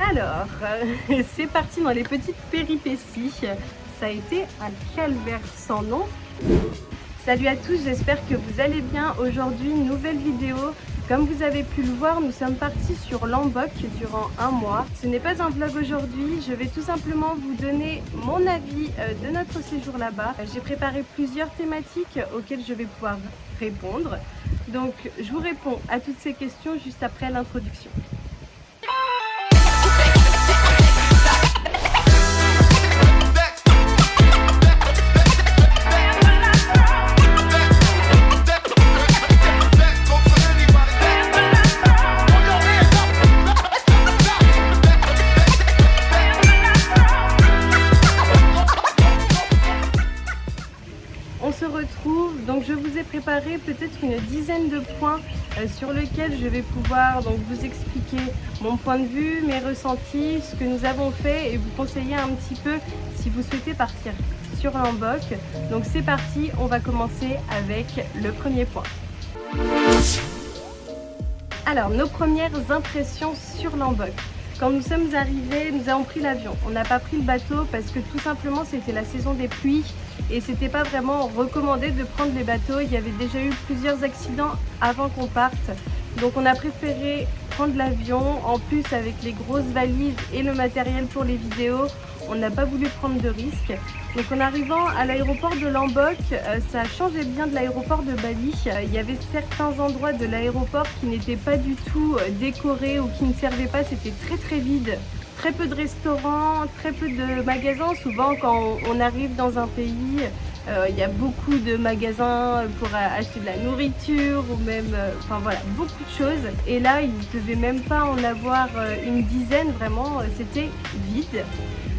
Alors, c'est parti dans les petites péripéties. Ça a été un calvaire sans nom. Salut à tous, j'espère que vous allez bien. Aujourd'hui, nouvelle vidéo. Comme vous avez pu le voir, nous sommes partis sur Lombok durant un mois. Ce n'est pas un vlog aujourd'hui, je vais tout simplement vous donner mon avis de notre séjour là-bas. J'ai préparé plusieurs thématiques auxquelles je vais pouvoir répondre. Donc, je vous réponds à toutes ces questions juste après l'introduction. On se retrouve, donc je vous ai préparé peut-être une dizaine de points sur lesquels je vais pouvoir donc vous expliquer mon point de vue, mes ressentis, ce que nous avons fait et vous conseiller un petit peu si vous souhaitez partir sur Lombok. Donc c'est parti, on va commencer avec le premier point. Alors, nos premières impressions sur Lombok. Quand nous sommes arrivés, nous avons pris l'avion. On n'a pas pris le bateau parce que tout simplement c'était la saison des pluies et c'était pas vraiment recommandé de prendre les bateaux. Il y avait déjà eu plusieurs accidents avant qu'on parte. Donc on a préféré prendre l'avion. En plus avec les grosses valises et le matériel pour les vidéos, on n'a pas voulu prendre de risques. Donc en arrivant à l'aéroport de Lombok, ça changeait bien de l'aéroport de Bali. Il y avait certains endroits de l'aéroport qui n'étaient pas du tout décorés ou qui ne servaient pas, c'était très vide. Très peu de restaurants, très peu de magasins. Souvent quand on arrive dans un pays, il y a beaucoup de magasins pour acheter de la nourriture ou même, enfin voilà, beaucoup de choses. Et là, il ne devait même pas en avoir une dizaine, vraiment, c'était vide.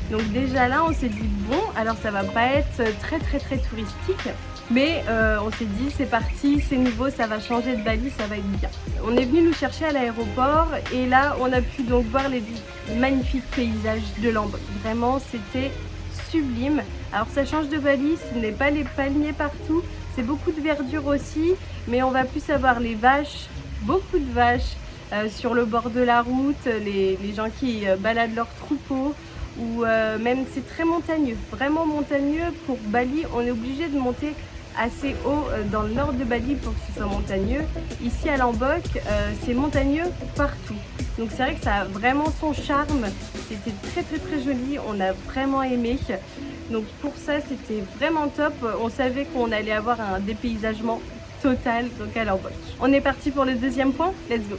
Donc déjà là, on s'est dit bon, alors ça va pas être très touristique, mais on s'est dit c'est parti, c'est nouveau, ça va changer de Bali, ça va être bien. On est venu nous chercher à l'aéroport et là, on a pu donc voir les magnifiques paysages de Lombok. Vraiment, c'était sublime. Alors ça change de Bali, ce n'est pas les palmiers partout, c'est beaucoup de verdure aussi, mais on va plus avoir les vaches, beaucoup de vaches sur le bord de la route, les gens qui baladent leurs troupeaux. Ou même c'est très montagneux, vraiment montagneux. Pour Bali, on est obligé de monter assez haut dans le nord de Bali pour que ce soit montagneux. Ici à Lombok, c'est montagneux partout. Donc c'est vrai que ça a vraiment son charme. C'était très joli, on a vraiment aimé. Donc pour ça, c'était vraiment top. On savait qu'on allait avoir un dépaysagement total donc à Lombok. On est parti pour le deuxième point, let's go!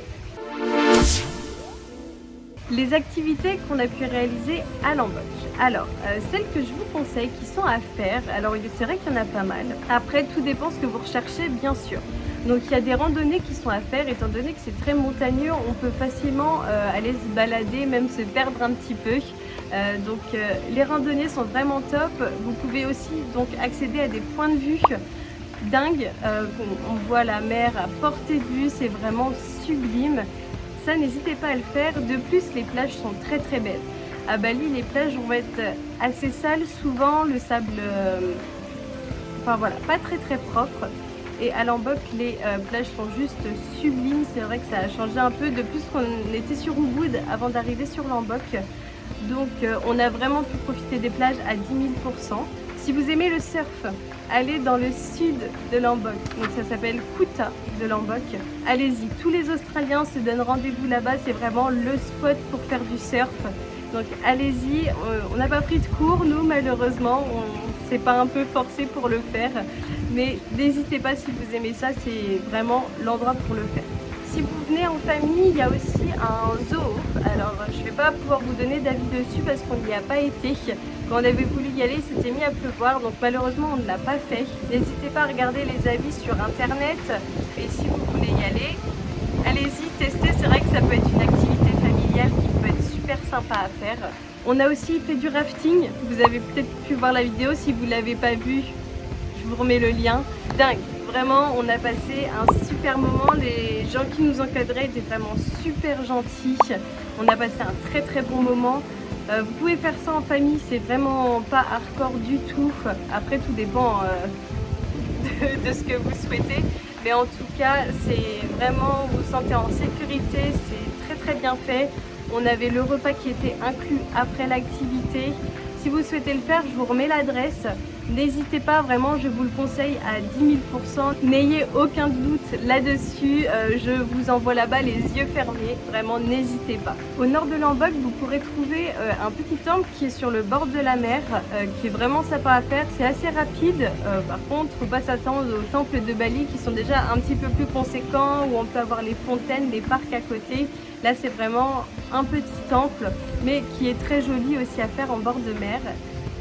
Les activités qu'on a pu réaliser à Lombok. Alors, celles que je vous conseille qui sont à faire, alors c'est vrai qu'il y en a pas mal. Après, tout dépend ce que vous recherchez, bien sûr. Donc il y a des randonnées qui sont à faire, étant donné que c'est très montagneux, on peut facilement aller se balader, même se perdre un petit peu. Donc les randonnées sont vraiment top. Vous pouvez aussi donc accéder à des points de vue dingues. On voit la mer à portée de vue, c'est vraiment sublime. Ça, n'hésitez pas à le faire. De plus, les plages sont très belles. À Bali, les plages vont être assez sales, souvent le sable, enfin voilà, pas très propre. Et à Lombok, les plages sont juste sublimes. C'est vrai que ça a changé un peu. De plus, qu'on était sur Ubud avant d'arriver sur Lombok. Donc, on a vraiment pu profiter des plages à 10 000%. Si vous aimez le surf, allez dans le sud de Lombok, donc ça s'appelle Kuta de Lombok. Allez-y, tous les Australiens se donnent rendez-vous là-bas, c'est vraiment le spot pour faire du surf. Donc allez-y, on n'a pas pris de cours, nous malheureusement, on s'est pas un peu forcé pour le faire. Mais n'hésitez pas si vous aimez ça, c'est vraiment l'endroit pour le faire. Si vous venez en famille, il y a aussi un zoo. Alors, je ne vais pas pouvoir vous donner d'avis dessus parce qu'on n'y a pas été. Quand on avait voulu y aller, c'était mis à pleuvoir, donc malheureusement, on ne l'a pas fait. N'hésitez pas à regarder les avis sur internet. Et si vous voulez y aller, allez-y, testez. C'est vrai que ça peut être une activité familiale qui peut être super sympa à faire. On a aussi fait du rafting. Vous avez peut-être pu voir la vidéo. Si vous ne l'avez pas vue, je vous remets le lien. Dingue! Vraiment, on a passé un super moment. Les gens qui nous encadraient étaient vraiment super gentils. On a passé un très bon moment. Vous pouvez faire ça en famille, c'est vraiment pas hardcore du tout. Après, tout dépend de ce que vous souhaitez. Mais en tout cas, c'est vraiment, vous vous sentez en sécurité, c'est très bien fait. On avait le repas qui était inclus après l'activité. Si vous souhaitez le faire, je vous remets l'adresse. N'hésitez pas, vraiment, je vous le conseille à 10 000%. N'ayez aucun doute là-dessus. Je vous envoie là-bas les yeux fermés. Vraiment, n'hésitez pas. Au nord de Lombok, vous pourrez trouver un petit temple qui est sur le bord de la mer, qui est vraiment sympa à faire. C'est assez rapide. Par contre, il ne faut pas s'attendre aux temples de Bali qui sont déjà un petit peu plus conséquents, où on peut avoir les fontaines, les parcs à côté. Là, c'est vraiment un petit temple, mais qui est très joli aussi à faire en bord de mer.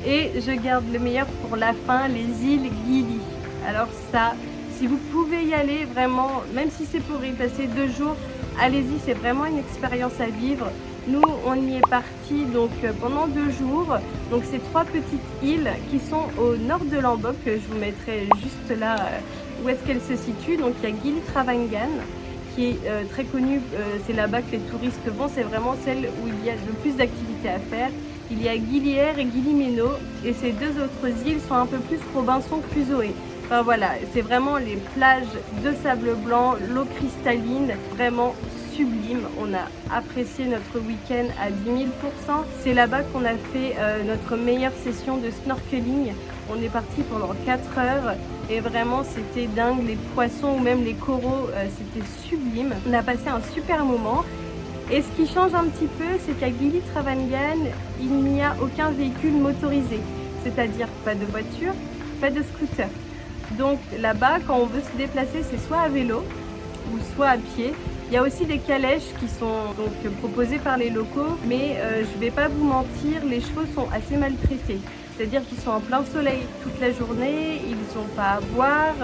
Et je garde le meilleur pour la fin, les îles Gili. Alors ça, si vous pouvez y aller, vraiment, même si c'est pour y passer 2 jours, allez-y, c'est vraiment une expérience à vivre. Nous, on y est parti donc pendant 2 jours. Donc c'est 3 petites îles qui sont au nord de Lombok. Je vous mettrai juste là où est-ce qu'elles se situent. Donc il y a Gili Trawangan, qui est très connue, c'est là-bas que les touristes vont, c'est vraiment celle où il y a le plus d'activités à faire. Il y a Gili Air et Gili Meno, et ces 2 autres îles sont un peu plus Robinson Crusoe. Enfin voilà, c'est vraiment les plages de sable blanc, l'eau cristalline, vraiment sublime. On a apprécié notre week-end à 10 000%. C'est là-bas qu'on a fait notre meilleure session de snorkeling. On est parti pendant 4 heures et vraiment c'était dingue. Les poissons ou même les coraux, c'était sublime. On a passé un super moment. Et ce qui change un petit peu, c'est qu'à Gili Trawangan, il n'y a aucun véhicule motorisé. C'est-à-dire pas de voiture, pas de scooter. Donc là-bas, quand on veut se déplacer, c'est soit à vélo ou soit à pied. Il y a aussi des calèches qui sont donc proposées par les locaux, mais je ne vais pas vous mentir, les chevaux sont assez maltraités. C'est-à-dire qu'ils sont en plein soleil toute la journée, ils n'ont pas à boire,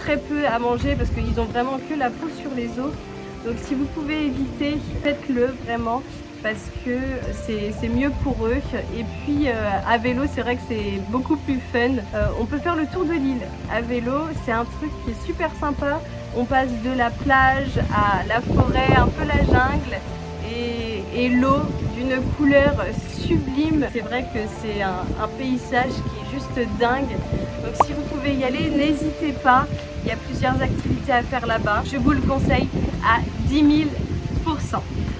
très peu à manger parce qu'ils ont vraiment que la peau sur les os. Donc si vous pouvez éviter, faites-le vraiment parce que c'est mieux pour eux. Et puis à vélo, c'est vrai que c'est beaucoup plus fun. On peut faire le tour de l'île à vélo, c'est un truc qui est super sympa. On passe de la plage à la forêt, un peu la jungle et l'eau d'une couleur sublime. C'est vrai que c'est un paysage qui est juste dingue. Donc si vous pouvez y aller, n'hésitez pas. Il y a plusieurs activités à faire là-bas. Je vous le conseille à 10 000%.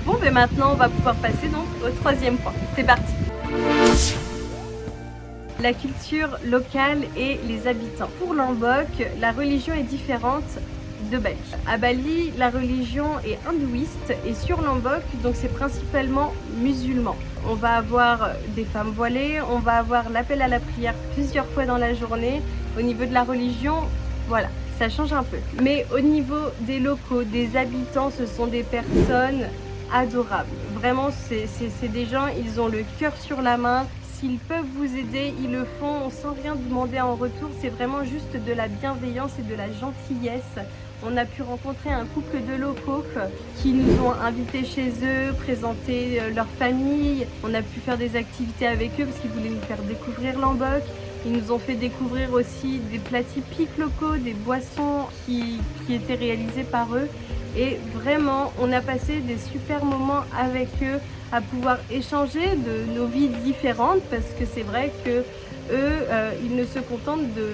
Bon, ben maintenant, on va pouvoir passer donc au 3e point. C'est parti. La culture locale et les habitants. Pour Lombok, la religion est différente de Bali. À Bali, la religion est hindouiste et sur Lombok, donc c'est principalement musulman. On va avoir des femmes voilées, on va avoir l'appel à la prière plusieurs fois dans la journée. Au niveau de la religion, voilà, ça change un peu. Mais au niveau des locaux, des habitants, ce sont des personnes adorables. Vraiment, c'est des gens, ils ont le cœur sur la main. S'ils peuvent vous aider, ils le font sans rien demander en retour. C'est vraiment juste de la bienveillance et de la gentillesse. On a pu rencontrer un couple de locaux qui nous ont invités chez eux, présenter leur famille. On a pu faire des activités avec eux parce qu'ils voulaient nous faire découvrir Lombok. Ils nous ont fait découvrir aussi des plats typiques locaux, des boissons qui étaient réalisées par eux. Et vraiment, on a passé des super moments avec eux à pouvoir échanger de nos vies différentes parce que c'est vrai que eux, ils ne se contentent de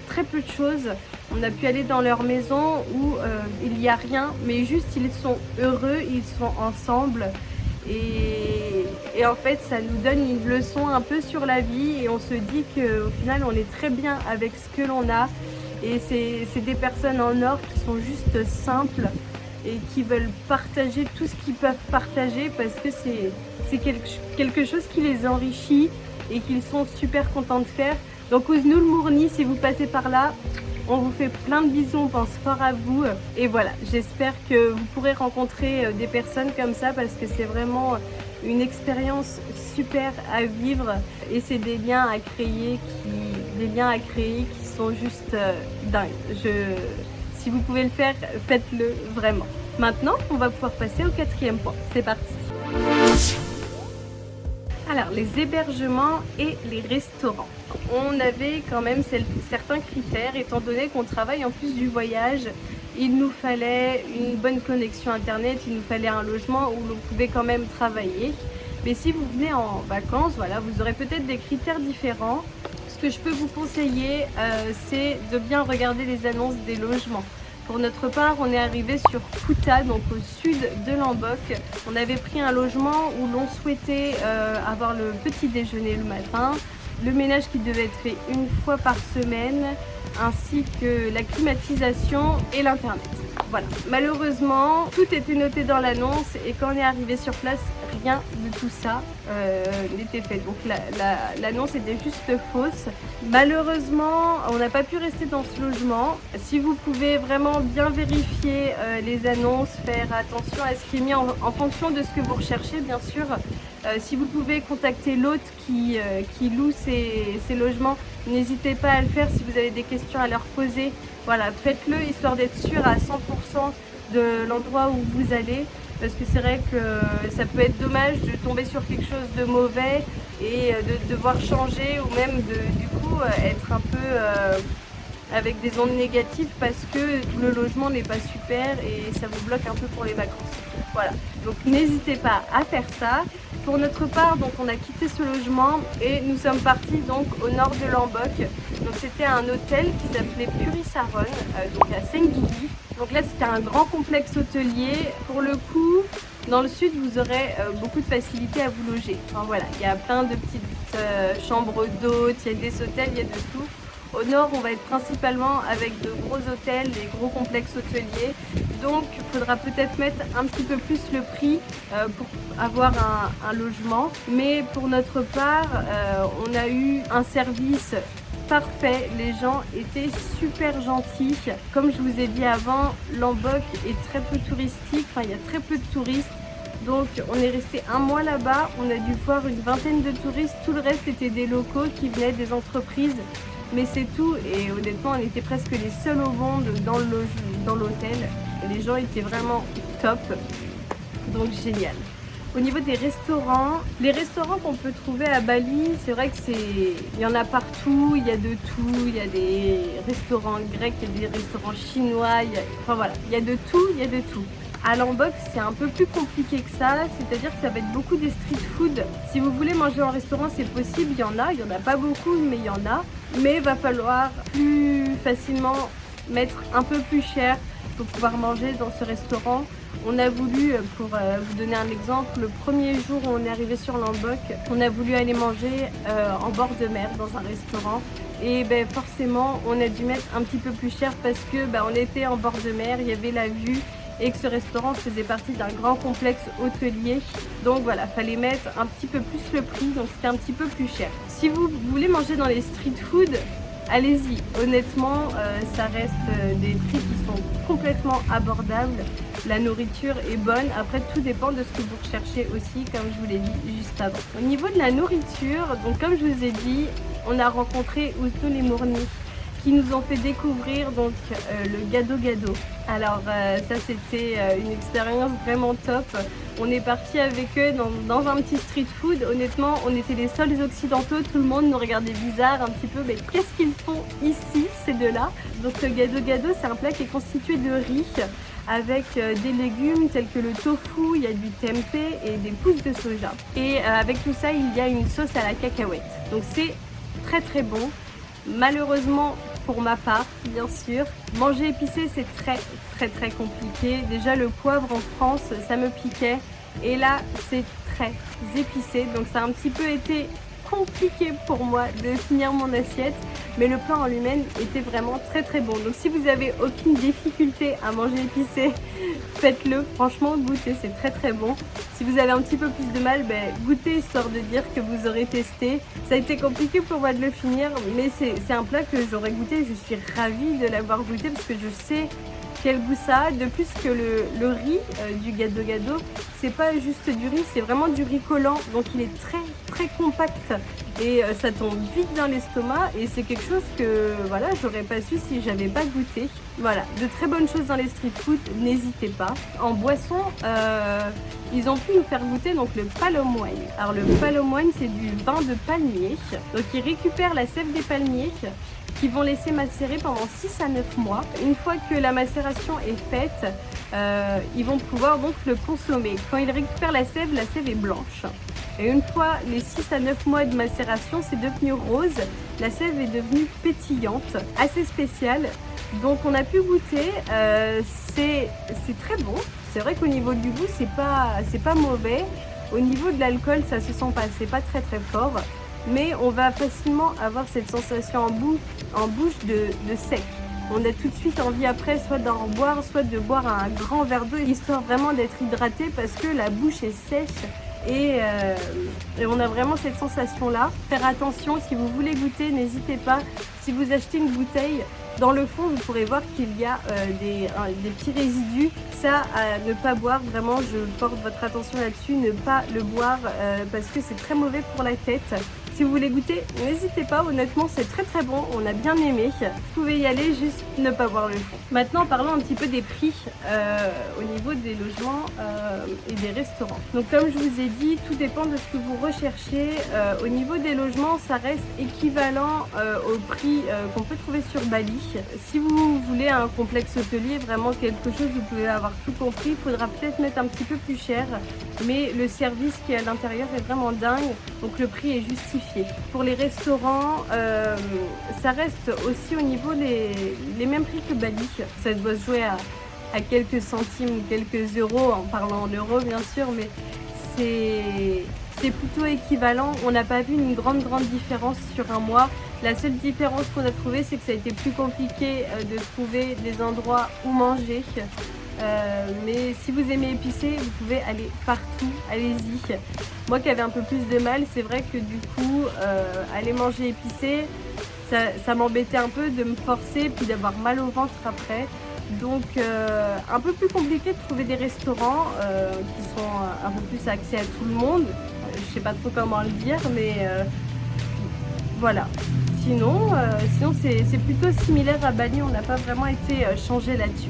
très peu de choses. On a pu aller dans leur maison où il n'y a rien, mais juste ils sont heureux, ils sont ensemble. Et en fait, ça nous donne une leçon un peu sur la vie et on se dit qu'au final, on est très bien avec ce que l'on a. Et c'est des personnes en or qui sont juste simples et qui veulent partager tout ce qu'ils peuvent partager parce que c'est quelque chose qui les enrichit et qu'ils sont super contents de faire. Donc Ouznul Mourni, si vous passez par là, on vous fait plein de bisous, on pense fort à vous. Et voilà, j'espère que vous pourrez rencontrer des personnes comme ça parce que c'est vraiment une expérience super à vivre et c'est des liens à créer qui sont juste dingues. Si vous pouvez le faire, faites-le vraiment. Maintenant, on va pouvoir passer au 4e point. C'est parti. Alors, les hébergements et les restaurants. On avait quand même certains critères, étant donné qu'on travaille en plus du voyage. Il nous fallait une bonne connexion internet, il nous fallait un logement où l'on pouvait quand même travailler. Mais si vous venez en vacances, voilà, vous aurez peut-être des critères différents. Ce que je peux vous conseiller, c'est de bien regarder les annonces des logements. Pour notre part, on est arrivé sur Kouta, donc au sud de Lombok. On avait pris un logement où l'on souhaitait avoir le petit déjeuner le matin, le ménage qui devait être fait une fois par semaine, ainsi que la climatisation et l'internet. Voilà. Malheureusement, tout était noté dans l'annonce et quand on est arrivé sur place, rien de tout ça n'était fait. Donc l'annonce était juste fausse. Malheureusement, on n'a pas pu rester dans ce logement. Si vous pouvez vraiment bien vérifier les annonces, faire attention à ce qui est mis en fonction de ce que vous recherchez, bien sûr. Si vous pouvez contacter l'hôte qui loue ces logements, n'hésitez pas à le faire si vous avez des questions à leur poser. Voilà, faites-le histoire d'être sûr à 100% de l'endroit où vous allez. Parce que c'est vrai que ça peut être dommage de tomber sur quelque chose de mauvais et de devoir changer ou même du coup être un peu avec des ondes négatives parce que le logement n'est pas super et ça vous bloque un peu pour les vacances. Voilà, donc n'hésitez pas à faire ça. Pour notre part, donc on a quitté ce logement et nous sommes partis donc au nord de Lombok. Donc c'était un hôtel qui s'appelait Purisaron, donc à Senggigi. Donc là c'était un grand complexe hôtelier. Pour le coup, dans le sud vous aurez beaucoup de facilité à vous loger. Enfin voilà, il y a plein de petites chambres d'hôtes, il y a des hôtels, il y a de tout. Au nord, on va être principalement avec de gros hôtels, des gros complexes hôteliers. Donc, il faudra peut-être mettre un petit peu plus le prix pour avoir un logement. Mais pour notre part, on a eu un service parfait. Les gens étaient super gentils. Comme je vous ai dit avant, Lombok est très peu touristique. Enfin, il y a très peu de touristes. Donc on est resté un mois là-bas, on a dû voir une vingtaine de touristes, tout le reste était des locaux qui venaient des entreprises, mais c'est tout et honnêtement on était presque les seuls au monde dans l'hôtel, les gens étaient vraiment top, donc génial. Au niveau des restaurants, les restaurants qu'on peut trouver à Bali, c'est vrai que il y en a partout, il y a de tout, il y a des restaurants grecs, il y a des restaurants chinois, enfin voilà, il y a de tout, il y a de tout. À Lombok, c'est un peu plus compliqué que ça, c'est-à-dire que ça va être beaucoup des street food. Si vous voulez manger en restaurant, c'est possible, il y en a pas beaucoup, mais il y en a. Mais il va falloir plus facilement mettre un peu plus cher pour pouvoir manger dans ce restaurant. On a voulu, pour vous donner un exemple, le premier jour où on est arrivé sur Lombok, on a voulu aller manger en bord de mer dans un restaurant. Et ben, forcément, on a dû mettre un petit peu plus cher parce que on était en bord de mer, il y avait la vue. Et que ce restaurant faisait partie d'un grand complexe hôtelier. Donc voilà, fallait mettre un petit peu plus le prix, donc c'était un petit peu plus cher. Si vous voulez manger dans les street food, allez-y. Honnêtement, ça reste des prix qui sont complètement abordables. La nourriture est bonne. Après, tout dépend de ce que vous recherchez aussi, comme je vous l'ai dit juste avant. Au niveau de la nourriture, donc comme je vous ai dit, on a rencontré Usno les Mourni, qui nous ont fait découvrir donc le gado gado. Alors ça c'était une expérience vraiment top. On est parti avec eux dans un petit street food. Honnêtement, on était les seuls occidentaux, tout le monde nous regardait bizarre un petit peu, mais qu'est-ce qu'ils font ici ces deux-là? Donc le gado gado, c'est un plat qui est constitué de riz avec des légumes tels que le tofu, il y a du tempeh et des pousses de soja. Et avec tout ça, il y a une sauce à la cacahuète. Donc c'est très très bon. Malheureusement, pour ma part, bien sûr, manger épicé c'est très compliqué. Déjà le poivre en France, ça me piquait et là c'est très épicé, donc ça a un petit peu été compliqué pour moi de finir mon assiette, mais le plat en lui-même était vraiment très bon. Donc si vous avez aucune difficulté à manger épicé, faites-le, franchement goûtez, c'est très bon. Si vous avez un petit peu plus de mal, goûtez histoire de dire que vous aurez testé. Ça a été compliqué pour moi de le finir, mais c'est un plat que j'aurais goûté, je suis ravie de l'avoir goûté parce que je sais quel goût ça a. De plus que le riz du gado gado, c'est pas juste du riz, c'est vraiment du riz collant, donc il est très compact et ça tombe vite dans l'estomac et c'est quelque chose que voilà, j'aurais pas su si j'avais pas goûté. Voilà, de très bonnes choses dans les street food, n'hésitez pas. En boisson, ils ont pu nous faire goûter donc le palm wine. Alors le palm wine, c'est du vin de palmier, donc ils récupèrent la sève des palmiers qui vont laisser macérer pendant 6 à 9 mois. Une fois que la macération est faite, ils vont pouvoir donc le consommer. Quand ils récupèrent la sève est blanche. Et une fois les 6 à 9 mois de macération, c'est devenu rose. La sève est devenue pétillante, assez spéciale. Donc on a pu goûter, c'est très bon. C'est vrai qu'au niveau du goût, c'est pas mauvais. Au niveau de l'alcool, ça se sent pas, c'est pas très très fort. Mais on va facilement avoir cette sensation en bouche de sec. On a tout de suite envie après soit d'en boire, soit de boire un grand verre d'eau, histoire vraiment d'être hydraté parce que la bouche est sèche et on a vraiment cette sensation-là. Faire attention, si vous voulez goûter, n'hésitez pas. Si vous achetez une bouteille, dans le fond, vous pourrez voir qu'il y a des petits résidus. Ça, à ne pas boire, vraiment, je porte votre attention là-dessus, ne pas le boire parce que c'est très mauvais pour la tête. Si vous voulez goûter, n'hésitez pas, honnêtement c'est très très bon, on a bien aimé. Vous pouvez y aller, juste ne pas boire le fond. Maintenant parlons un petit peu des prix au niveau des logements et des restaurants. Donc comme je vous ai dit, tout dépend de ce que vous recherchez. Au niveau des logements, ça reste équivalent au prix qu'on peut trouver sur Bali. Si vous voulez un complexe hôtelier, vraiment quelque chose, vous pouvez avoir tout compris, il faudra peut-être mettre un petit peu plus cher, mais le service qui est à l'intérieur est vraiment dingue, donc le prix est justifié. Pour les restaurants, ça reste aussi au niveau les mêmes prix que Bali. Ça doit se jouer à quelques centimes ou quelques euros, en parlant en euros bien sûr, mais c'est plutôt équivalent. On n'a pas vu une grande différence sur un mois. La seule différence qu'on a trouvée, c'est que ça a été plus compliqué de trouver des endroits où manger. Mais si vous aimez épicé, vous pouvez aller partout, allez-y. Moi qui avais un peu plus de mal, c'est vrai que du coup, aller manger épicé, ça m'embêtait un peu de me forcer puis d'avoir mal au ventre après. Donc un peu plus compliqué de trouver des restaurants qui sont un peu plus accès à tout le monde. Je sais pas trop comment le dire, mais voilà. Sinon c'est plutôt similaire à Bali, on n'a pas vraiment été changé là-dessus.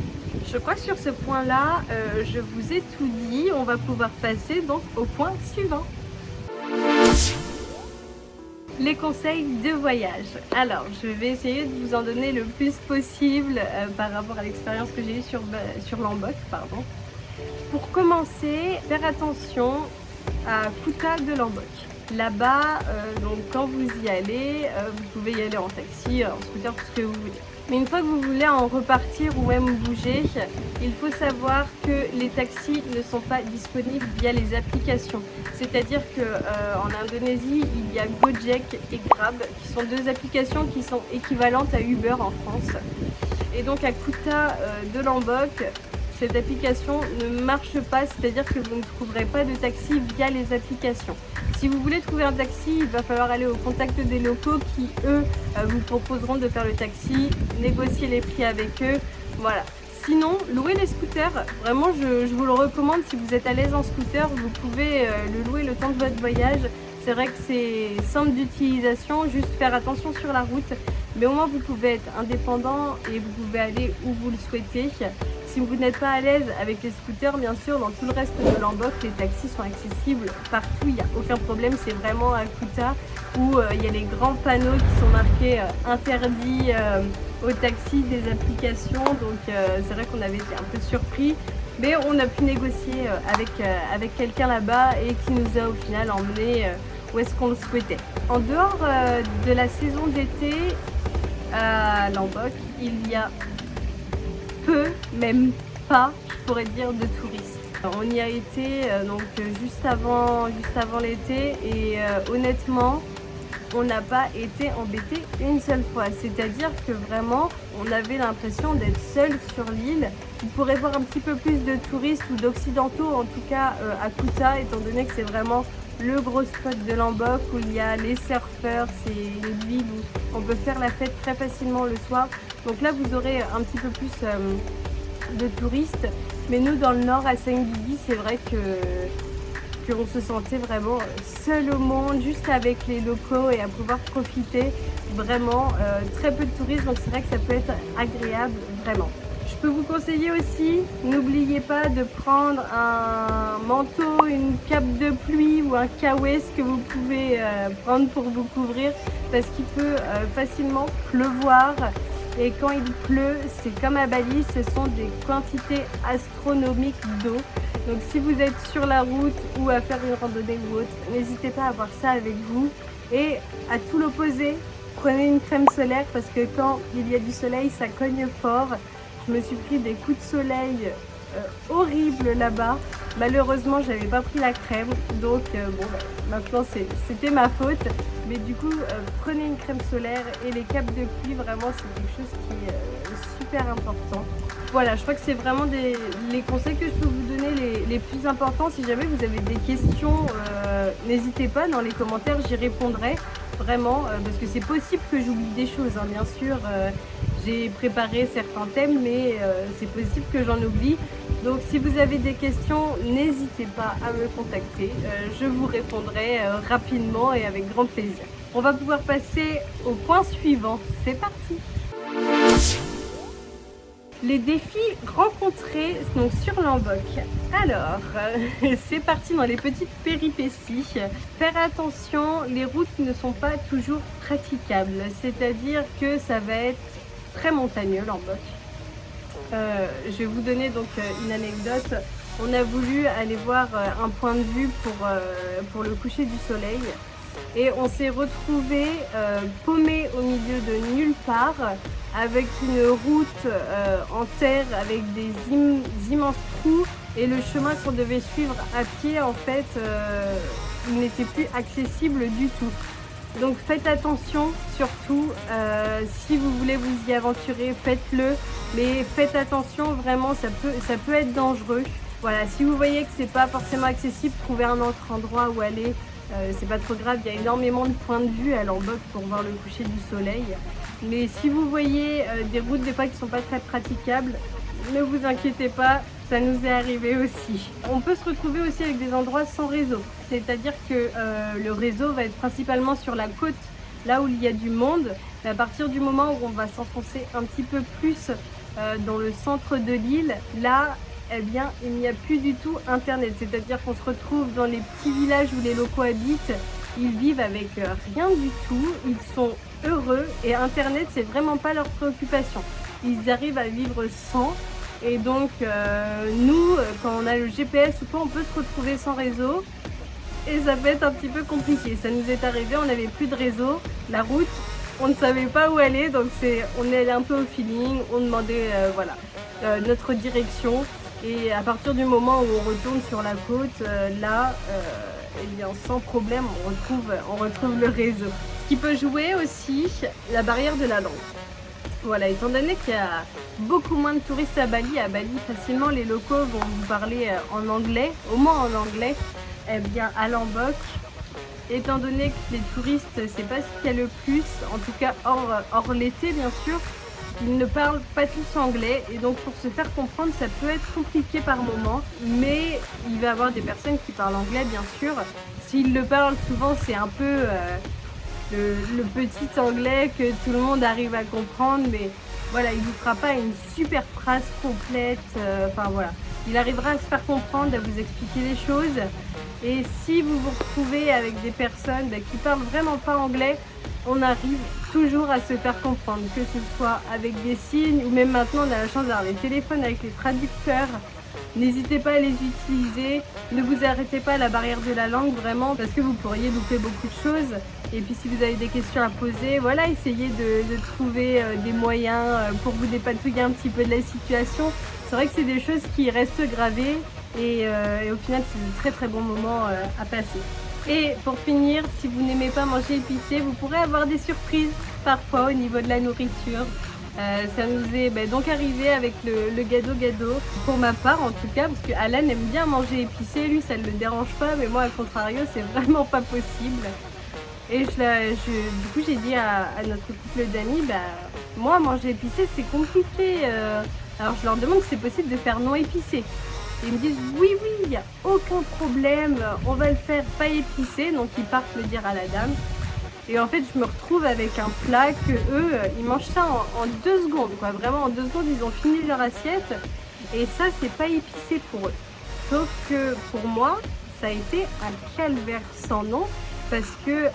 Je crois que sur ce point-là, je vous ai tout dit. On va pouvoir passer donc au point suivant. Les conseils de voyage. Alors, je vais essayer de vous en donner le plus possible par rapport à l'expérience que j'ai eue sur Lombok, pardon. Pour commencer, faire attention à Kuta de Lombok. Là-bas, donc quand vous y allez, vous pouvez y aller en taxi, en scooter, tout ce que vous voulez. Mais une fois que vous voulez en repartir ou même bouger, il faut savoir que les taxis ne sont pas disponibles via les applications. C'est-à-dire qu'en Indonésie, il y a Gojek et Grab, qui sont deux applications qui sont équivalentes à Uber en France. Et donc à Kuta de Lombok, cette application ne marche pas, c'est-à-dire que vous ne trouverez pas de taxi via les applications. Si vous voulez trouver un taxi, il va falloir aller au contact des locaux qui, eux, vous proposeront de faire le taxi, négocier les prix avec eux, voilà. Sinon, louer les scooters, vraiment je vous le recommande. Si vous êtes à l'aise en scooter, vous pouvez le louer le temps de votre voyage. C'est vrai que c'est simple d'utilisation, juste faire attention sur la route, mais au moins vous pouvez être indépendant et vous pouvez aller où vous le souhaitez. Si vous n'êtes pas à l'aise avec les scooters, bien sûr, dans tout le reste de Lombok, les taxis sont accessibles partout, il n'y a aucun problème. C'est vraiment à Kuta où il y a les grands panneaux qui sont marqués interdits aux taxis des applications. Donc c'est vrai qu'on avait été un peu surpris, mais on a pu négocier avec quelqu'un là-bas et qui nous a au final emmené où est-ce qu'on le souhaitait. En dehors de la saison d'été à Lombok, il y a peu, même pas, je pourrais dire, de touristes. On y a été donc juste avant l'été et honnêtement, on n'a pas été embêté une seule fois. C'est-à-dire que vraiment, on avait l'impression d'être seul sur l'île. Vous pourrez voir un petit peu plus de touristes ou d'occidentaux, en tout cas à Kuta, étant donné que c'est vraiment le gros spot de Lombok où il y a les surfeurs. C'est une ville où on peut faire la fête très facilement le soir. Donc là, vous aurez un petit peu plus de touristes. Mais nous, dans le nord, à Senggigi, c'est vrai qu'on se sentait vraiment seul au monde, juste avec les locaux et à pouvoir profiter. Vraiment, très peu de touristes, donc c'est vrai que ça peut être agréable, vraiment. Je peux vous conseiller aussi, n'oubliez pas de prendre un manteau, une cape de pluie ou un kawé, ce que vous pouvez prendre pour vous couvrir, parce qu'il peut facilement pleuvoir. Et quand il pleut, c'est comme à Bali, ce sont des quantités astronomiques d'eau. Donc si vous êtes sur la route ou à faire une randonnée ou autre, n'hésitez pas à avoir ça avec vous. Et à tout l'opposé, Prenez une crème solaire parce que quand il y a du soleil, ça cogne fort. Je me suis pris des coups de soleil horribles là-bas. Malheureusement, j'avais pas pris la crème, donc bon, maintenant c'était ma faute. Mais du coup, prenez une crème solaire et les capes de pluie, vraiment, c'est quelque chose qui est super important. Voilà, je crois que c'est vraiment les conseils que je peux vous donner les plus importants. Si jamais vous avez des questions, n'hésitez pas dans les commentaires, j'y répondrai vraiment, parce que c'est possible que j'oublie des choses, hein, bien sûr. J'ai préparé certains thèmes, mais c'est possible que j'en oublie. Donc si vous avez des questions, n'hésitez pas à me contacter. Je vous répondrai rapidement et avec grand plaisir. On va pouvoir passer au point suivant. C'est parti! Les défis rencontrés donc sur Lombok. Alors, c'est parti dans les petites péripéties. Faire attention, les routes ne sont pas toujours praticables. C'est-à-dire que ça va être très montagneux, Lombok. Je vais vous donner donc une anecdote. On a voulu aller voir un point de vue pour le coucher du soleil. Et on s'est retrouvé paumé au milieu de nulle part, avec une route en terre avec des immenses trous, et le chemin qu'on devait suivre à pied, en fait, il n'était plus accessible du tout. Donc faites attention, surtout, si vous voulez vous y aventurer, faites-le, mais faites attention, vraiment, ça peut être dangereux. Voilà, si vous voyez que c'est pas forcément accessible, trouvez un autre endroit où aller. C'est pas trop grave, il y a énormément de points de vue à Lombok pour voir le coucher du soleil. Mais si vous voyez des routes des fois qui sont pas très praticables, ne vous inquiétez pas, ça nous est arrivé aussi. On peut se retrouver aussi avec des endroits sans réseau. C'est-à-dire que le réseau va être principalement sur la côte, là où il y a du monde. Mais à partir du moment où on va s'enfoncer un petit peu plus dans le centre de l'île, là, eh bien, il n'y a plus du tout internet. C'est-à-dire qu'on se retrouve dans les petits villages où les locaux habitent, ils vivent avec rien du tout, ils sont heureux et internet, c'est vraiment pas leur préoccupation. Ils arrivent à vivre sans, et donc nous, quand on a le GPS ou quoi, on peut se retrouver sans réseau et ça peut être un petit peu compliqué. Ça nous est arrivé, on n'avait plus de réseau, la route, on ne savait pas où aller, donc on est allé un peu au feeling, on demandait voilà, notre direction. Et à partir du moment où on retourne sur la côte, là, eh bien, sans problème, on retrouve le réseau. Ce qui peut jouer aussi, la barrière de la langue. Voilà, étant donné qu'il y a beaucoup moins de touristes à Bali, facilement les locaux vont vous parler en anglais, au moins en anglais. Eh bien, à Lombok, étant donné que les touristes, c'est pas ce qu'il y a le plus, en tout cas hors l'été bien sûr, ils ne parlent pas tous anglais, et donc pour se faire comprendre, ça peut être compliqué par moment, mais il va y avoir des personnes qui parlent anglais bien sûr. S'ils le parlent, souvent c'est un peu le petit anglais que tout le monde arrive à comprendre, mais voilà, il ne vous fera pas une super phrase complète, enfin voilà. Il arrivera à se faire comprendre, à vous expliquer les choses, et si vous vous retrouvez avec des personnes qui parlent vraiment pas anglais, on arrive toujours à se faire comprendre, que ce soit avec des signes ou même maintenant on a la chance d'avoir les téléphones avec les traducteurs. N'hésitez pas à les utiliser, ne vous arrêtez pas à la barrière de la langue vraiment, parce que vous pourriez louper beaucoup de choses. Et puis si vous avez des questions à poser, voilà, essayez de trouver des moyens pour vous dépatouiller un petit peu de la situation. C'est vrai que c'est des choses qui restent gravées et au final c'est de très très bons moments à passer. Et pour finir, si vous n'aimez pas manger épicé, vous pourrez avoir des surprises parfois au niveau de la nourriture. Ça nous est donc arrivé avec le gado. Pour ma part en tout cas, parce que Alan aime bien manger épicé, lui ça ne le dérange pas, mais moi à contrario c'est vraiment pas possible. Et du coup j'ai dit à notre couple d'amis, moi manger épicé c'est compliqué. Alors je leur demande si c'est possible de faire non épicé. Et ils me disent oui, il n'y a aucun problème, on va le faire pas épicé, donc ils partent le dire à la dame. Et en fait, je me retrouve avec un plat que eux, ils mangent ça en 2 secondes, quoi. Vraiment, en 2 secondes, ils ont fini leur assiette. Et ça, c'est pas épicé pour eux. Sauf que pour moi, ça a été un calvaire sans nom. Parce que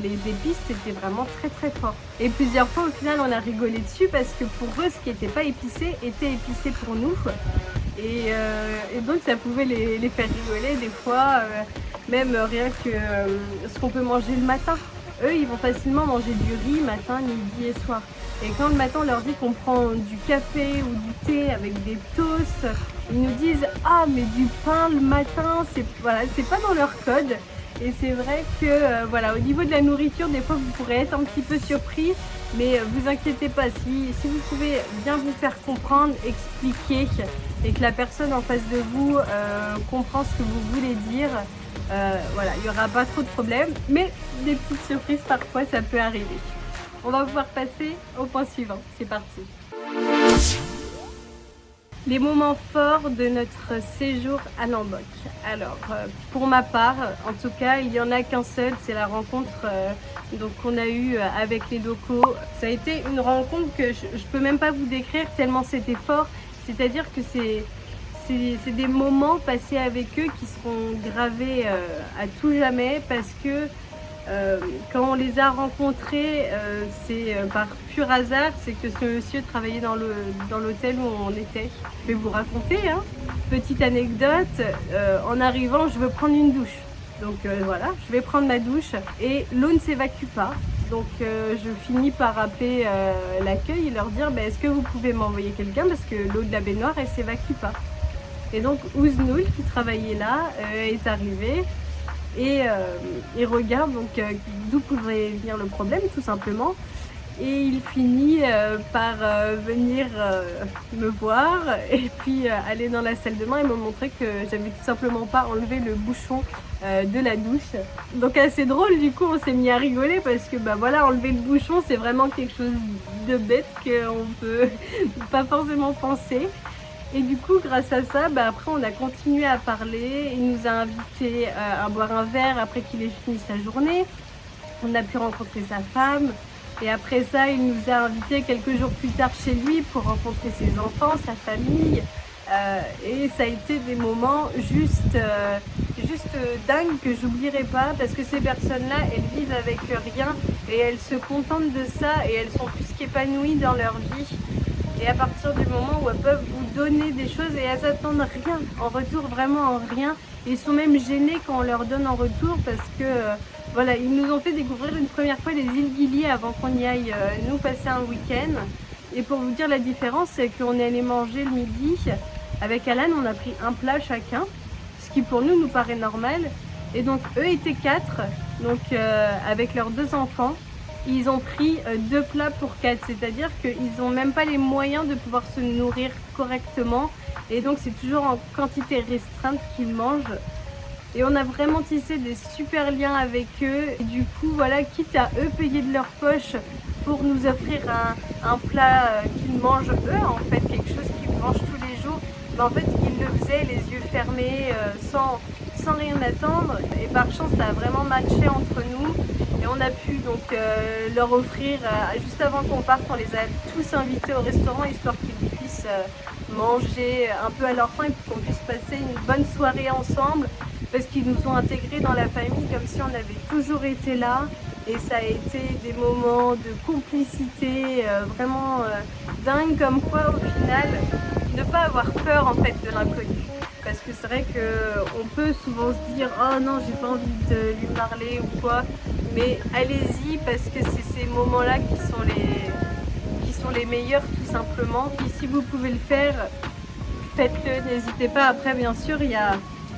les épices, c'était vraiment très très fort. Et plusieurs fois, au final, on a rigolé dessus parce que pour eux, ce qui n'était pas épicé, était épicé pour nous. Et donc, ça pouvait les faire rigoler des fois, même rien que ce qu'on peut manger le matin. eux, ils vont facilement manger du riz matin, midi et soir. Et quand le matin on leur dit qu'on prend du café ou du thé avec des toasts, ils nous disent ah mais du pain le matin, c'est pas dans leur code. Et c'est vrai que voilà, au niveau de la nourriture, des fois vous pourrez être un petit peu surpris, mais vous inquiétez pas, si vous pouvez bien vous faire comprendre, expliquer et que la personne en face de vous comprend ce que vous voulez dire, voilà, il n'y aura pas trop de problèmes, mais des petites surprises parfois ça peut arriver. On va pouvoir passer au point suivant, c'est parti. Les moments forts de notre séjour à Lombok. Alors, pour ma part, en tout cas, il n'y en a qu'un seul, c'est la rencontre qu'on a eue avec les locaux. Ça a été une rencontre que je ne peux même pas vous décrire tellement c'était fort. C'est-à-dire que c'est des moments passés avec eux qui seront gravés à tout jamais parce que quand on les a rencontrés, c'est par pur hasard, c'est que ce monsieur travaillait dans l'hôtel où on était. Je vais vous raconter, hein. Petite anecdote, en arrivant, je veux prendre une douche. Donc voilà, je vais prendre ma douche et l'eau ne s'évacue pas. Donc je finis par appeler l'accueil et leur dire est-ce que vous pouvez m'envoyer quelqu'un parce que l'eau de la baignoire elle s'évacue pas. Et donc Ouznoul qui travaillait là est arrivé. Et il regarde donc d'où pourrait venir le problème tout simplement et il finit par venir me voir et puis aller dans la salle de bain et me montrer que j'avais tout simplement pas enlevé le bouchon de la douche. Donc assez drôle, du coup on s'est mis à rigoler parce que voilà, enlever le bouchon c'est vraiment quelque chose de bête qu'on peut pas forcément penser. Et du coup, grâce à ça, après on a continué à parler. Il nous a invités à boire un verre après qu'il ait fini sa journée. On a pu rencontrer sa femme. Et après ça, il nous a invités quelques jours plus tard chez lui pour rencontrer ses enfants, sa famille. Et ça a été des moments juste dingues que j'oublierai pas parce que ces personnes-là, elles vivent avec rien et elles se contentent de ça et elles sont plus qu'épanouies dans leur vie. Et à partir du moment où elles peuvent vous donner des choses et elles n'attendent rien en retour, vraiment en rien. Ils sont même gênés quand on leur donne en retour parce que voilà, ils nous ont fait découvrir une première fois les îles Gili avant qu'on y aille nous passer un week-end. Et pour vous dire la différence, c'est qu'on est allé manger le midi. Avec Alan, on a pris un plat chacun, ce qui pour nous paraît normal. Et donc eux étaient 4, donc avec leurs 2 enfants. Ils ont pris 2 plats pour 4, c'est-à-dire qu'ils n'ont même pas les moyens de pouvoir se nourrir correctement et donc c'est toujours en quantité restreinte qu'ils mangent. Et on a vraiment tissé des super liens avec eux et du coup voilà, quitte à eux payer de leur poche pour nous offrir un plat qu'ils mangent eux, en fait quelque chose qu'ils mangent tous les jours, en fait ils le faisaient les yeux fermés sans rien attendre et par chance ça a vraiment matché entre nous. Et on a pu donc leur offrir, juste avant qu'on parte, on les a tous invités au restaurant histoire qu'ils puissent manger un peu à leur faim et qu'on puisse passer une bonne soirée ensemble parce qu'ils nous ont intégrés dans la famille comme si on avait toujours été là et ça a été des moments de complicité vraiment dingues comme quoi au final ne pas avoir peur en fait de l'inconnu. Parce que c'est vrai qu'on peut souvent se dire « Oh non, j'ai pas envie de lui parler ou quoi », mais allez-y parce que c'est ces moments-là qui sont les meilleurs tout simplement. Et si vous pouvez le faire, faites-le, n'hésitez pas. Après, bien sûr, il y a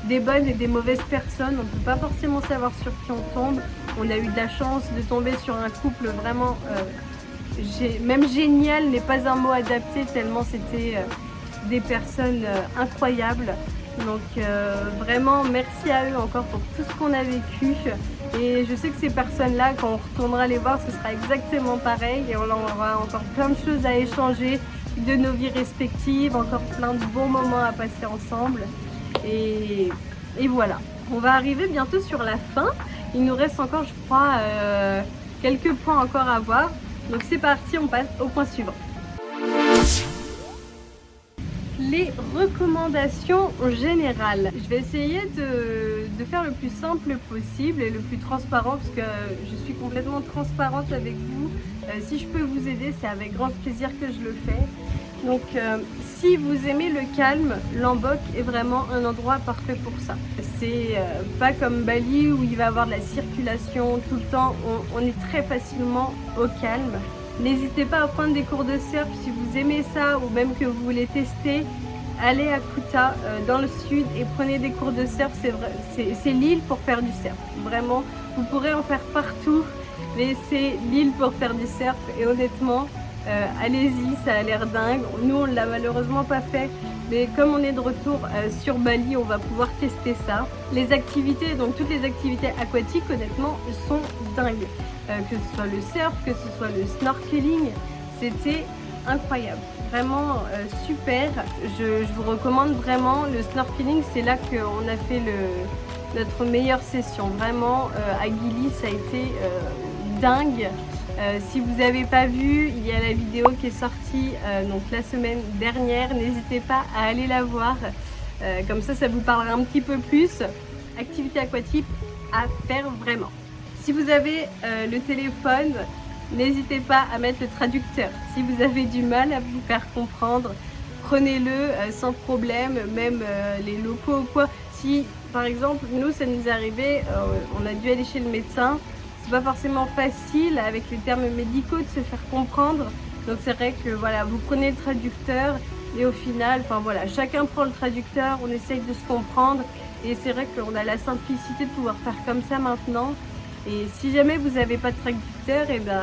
des bonnes et des mauvaises personnes. On ne peut pas forcément savoir sur qui on tombe. On a eu de la chance de tomber sur un couple vraiment, même génial n'est pas un mot adapté tellement c'était des personnes incroyables. Donc vraiment merci à eux encore pour tout ce qu'on a vécu et je sais que ces personnes-là, quand on retournera les voir, ce sera exactement pareil et on aura encore plein de choses à échanger de nos vies respectives, encore plein de bons moments à passer ensemble et voilà. On va arriver bientôt sur la fin, il nous reste encore je crois quelques points encore à voir, donc c'est parti, on passe au point suivant. Les recommandations générales. Je vais essayer de faire le plus simple possible et le plus transparent parce que je suis complètement transparente avec vous. Si je peux vous aider, c'est avec grand plaisir que je le fais. Donc si vous aimez le calme, Lombok est vraiment un endroit parfait pour ça. C'est pas comme Bali où il va y avoir de la circulation tout le temps, on est très facilement au calme. N'hésitez pas à prendre des cours de surf si vous aimez ça ou même que vous voulez tester. Allez à Kuta dans le sud et prenez des cours de surf, c'est l'île pour faire du surf. Vraiment, vous pourrez en faire partout, mais c'est l'île pour faire du surf et honnêtement, allez-y, ça a l'air dingue. Nous, on ne l'a malheureusement pas fait, mais comme on est de retour sur Bali, on va pouvoir tester ça. Les activités, donc toutes les activités aquatiques, honnêtement, sont dingues. Que ce soit le surf, que ce soit le snorkeling, c'était incroyable. Vraiment super. Je vous recommande vraiment le snorkeling, c'est là qu'on a fait notre meilleure session. Vraiment, à Gili, ça a été dingue. Si vous n'avez pas vu, il y a la vidéo qui est sortie donc la semaine dernière. N'hésitez pas à aller la voir. Comme ça vous parlera un petit peu plus. Activité aquatique à faire vraiment. Si vous avez le téléphone, n'hésitez pas à mettre le traducteur. Si vous avez du mal à vous faire comprendre, prenez-le sans problème, même les locaux ou quoi. Si par exemple, nous ça nous est arrivé, on a dû aller chez le médecin. C'est pas forcément facile avec les termes médicaux de se faire comprendre. Donc c'est vrai que voilà, vous prenez le traducteur et au final, enfin voilà, chacun prend le traducteur, on essaye de se comprendre et c'est vrai qu'on a la simplicité de pouvoir faire comme ça maintenant. Et si jamais vous n'avez pas de traducteur, et ben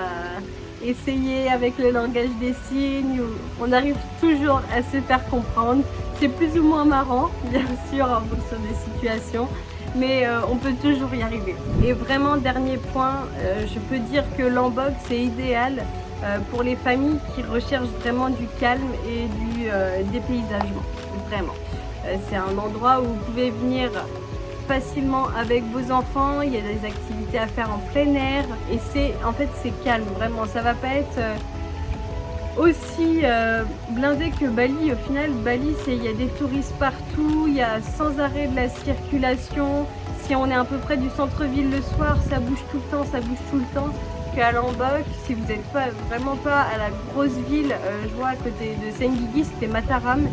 essayez avec le langage des signes, on arrive toujours à se faire comprendre. C'est plus ou moins marrant, bien sûr, en fonction des situations. Mais on peut toujours y arriver. Et vraiment, dernier point, je peux dire que Lombok c'est idéal pour les familles qui recherchent vraiment du calme et du dépaysagement, vraiment. C'est un endroit où vous pouvez venir facilement avec vos enfants, il y a des activités à faire en plein air et en fait c'est calme, vraiment, ça va pas être aussi blindé que Bali. Au final, Bali, il y a des touristes partout, il y a sans arrêt de la circulation. Si on est à peu près du centre-ville le soir, ça bouge tout le temps, ça bouge tout le temps. Qu'à Lombok, si vous n'êtes vraiment pas à la grosse ville, je vois à côté de Senggigi, c'était Mataram,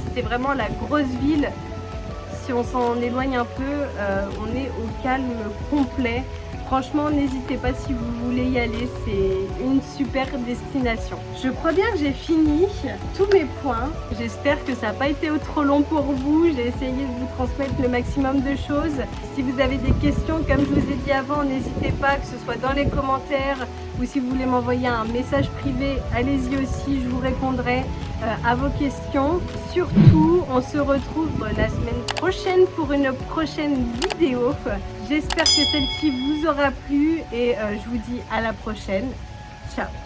c'était vraiment la grosse ville. Si on s'en éloigne un peu, on est au calme complet. Franchement, n'hésitez pas si vous voulez y aller, c'est une super destination. Je crois bien que j'ai fini tous mes points. J'espère que ça n'a pas été trop long pour vous. J'ai essayé de vous transmettre le maximum de choses. Si vous avez des questions, comme je vous ai dit avant, n'hésitez pas, que ce soit dans les commentaires ou si vous voulez m'envoyer un message privé, allez-y aussi, je vous répondrai à vos questions. Surtout, on se retrouve la semaine prochaine pour une prochaine vidéo. J'espère que celle-ci vous aura plu et je vous dis à la prochaine. Ciao!